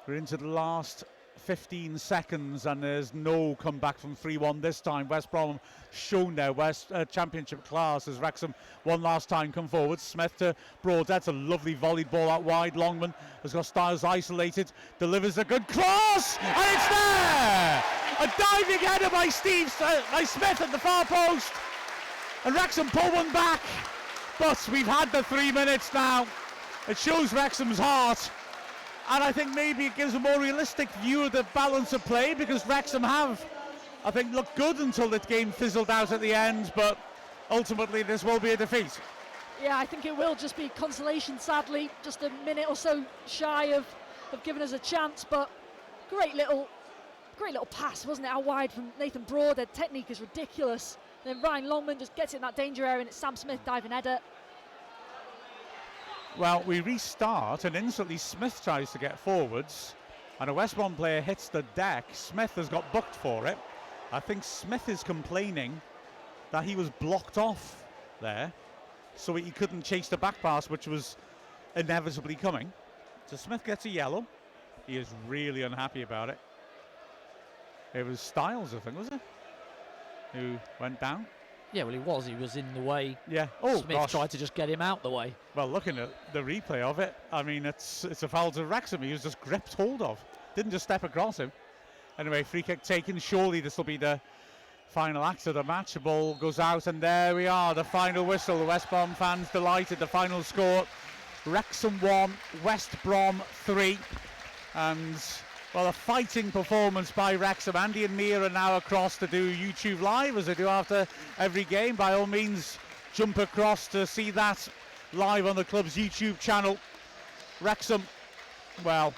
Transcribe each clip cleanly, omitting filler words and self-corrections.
We're into the last 15 seconds and there's no comeback from 3-1 this time. West Brom shown their championship class as Wrexham one last time come forward. Smith to Broad. That's a lovely volleyed ball out wide. Longman has got Styles isolated, delivers a good cross, and it's there! A diving header by Smith at the far post, and Wrexham pull one back. But we've had the 3 minutes now. It shows Wrexham's heart. And I think maybe it gives a more realistic view of the balance of play, because Wrexham have, I think, looked good until the game fizzled out at the end, but ultimately this will be a defeat. Yeah, I think it will just be consolation, sadly. Just a minute or so shy of giving us a chance, but great little pass, wasn't it, out wide from Nathan Broad. Their technique is ridiculous. Then Ryan Longman just gets in that danger area, and it's Sam Smith diving header. Well, we restart and instantly Smith tries to get forwards and a West Brom player hits the deck. Smith has got booked for it. I think Smith is complaining that he was blocked off there, so he couldn't chase the back pass, which was inevitably coming. So Smith gets a yellow. He is really unhappy about it. It was Styles, I think, was it, who went down? Yeah, well, he was in the way. Yeah. Smith tried to just get him out the way. Well, looking at the replay of it, I mean, it's a foul to Wrexham. He was just gripped hold of. Didn't just step across him. Anyway, free kick taken. Surely this will be the final act of the match. The ball goes out, and there we are. The final whistle. The West Brom fans delighted. The final score: Wrexham 1, West Brom 3. And well, a fighting performance by Wrexham. Andy and Mia are now across to do YouTube Live, as they do after every game. By all means, jump across to see that live on the club's YouTube channel. Wrexham, well,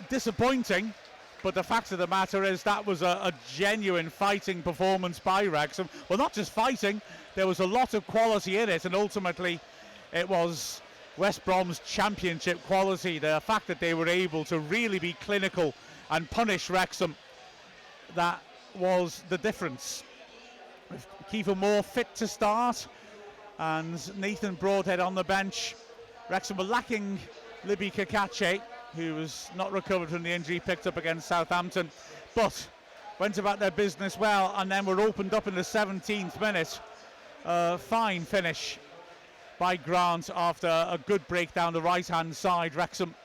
disappointing, but the fact of the matter is that was a genuine fighting performance by Wrexham. Well, not just fighting, there was a lot of quality in it, and ultimately it was West Brom's championship quality, the fact that they were able to really be clinical and punish Wrexham, that was the difference. With Kiefer Moore fit to start and Nathan Broadhead on the bench, Wrexham were lacking Libby Kakache, who was not recovered from the injury picked up against Southampton, but went about their business well, and then were opened up in the 17th minute. Fine finish by Grant after a good break down the right-hand side. Wrexham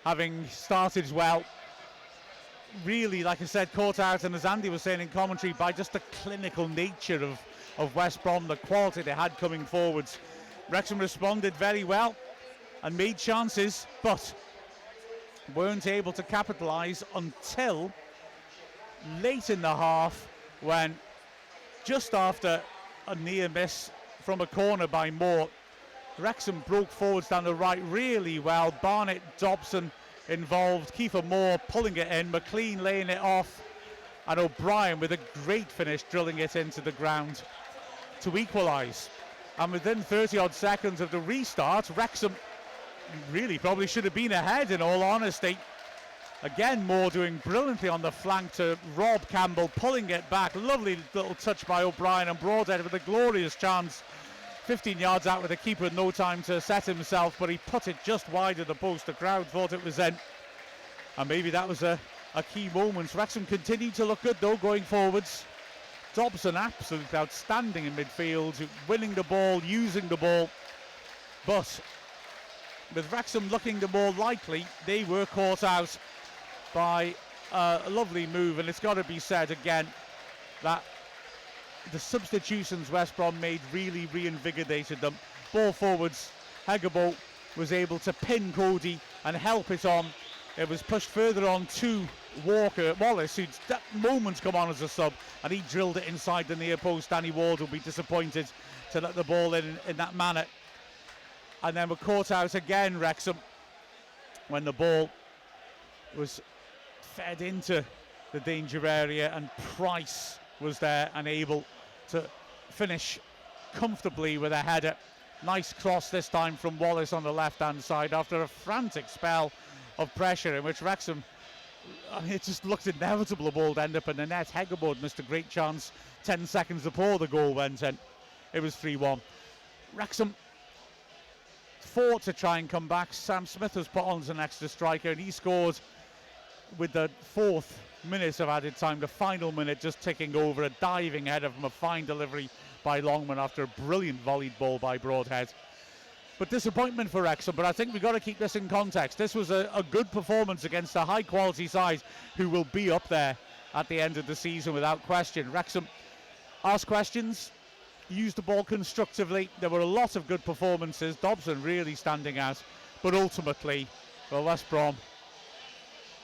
having started well, really, like I said, caught out, and as Andy was saying in commentary, by just the clinical nature of West Brom, the quality they had coming forwards. Wrexham responded very well and made chances, but weren't able to capitalise until late in the half, when just after a near miss from a corner by Moore, Wrexham broke forwards down the right really well. Barnett, Dobson involved, Kiefer Moore pulling it in, McLean laying it off, and O'Brien with a great finish drilling it into the ground to equalise. And within 30 odd seconds of the restart, Wrexham really probably should have been ahead, in all honesty. Again, Moore doing brilliantly on the flank to Rob Campbell, pulling it back. Lovely little touch by O'Brien, and Broadhead with a glorious chance. 15 yards out with the keeper with no time to set himself, but he put it just wide of the post. The crowd thought it was in, and maybe that was a key moment. Wrexham continued to look good though going forwards. Dobson absolutely outstanding in midfield, winning the ball, using the ball, but with Wrexham looking the more likely, they were caught out by a lovely move. And it's got to be said again that the substitutions West Brom made really reinvigorated them. Ball forwards, Hegebo was able to pin Cody and help it on. It was pushed further on to Wallace, who'd that moment come on as a sub, and he drilled it inside the near post. Danny Ward will be disappointed to let the ball in that manner. And then we're caught out again, Wrexham, when the ball was fed into the danger area, and Price was there and able to finish comfortably with a header. Nice cross this time from Wallace on the left-hand side after a frantic spell of pressure in which Wrexham, I mean, it just looked inevitable the ball to end up in the net. Hegebo missed a great chance 10 seconds before the goal went in. It was 3-1. Wrexham fought to try and come back. Sam Smith was put on as an extra striker, and he scored with the 4th minute of added time, the final minute just ticking over, a diving header from a fine delivery by Longman after a brilliant volleyed ball by Broadhead. But disappointment for Wrexham, but I think we've got to keep this in context. This was a good performance against a high quality side who will be up there at the end of the season without question. Wrexham asked questions, used the ball constructively. There were a lot of good performances, Dobson really standing out, but ultimately, well, West Brom,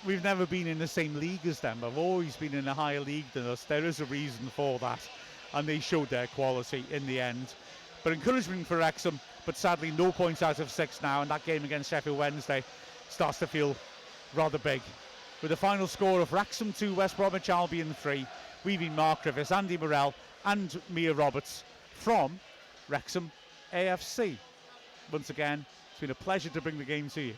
we've never been in the same league as them. I've always been in a higher league than us. There is a reason for that, and they showed their quality in the end. But encouragement for Wrexham, but sadly no points out of 6 now, and that game against Sheffield Wednesday starts to feel rather big. With the final score of Wrexham 2, West Bromwich Albion 3, we've been Mark Griffiths, Andy Morrell and Mia Roberts from Wrexham AFC. Once again, it's been a pleasure to bring the game to you.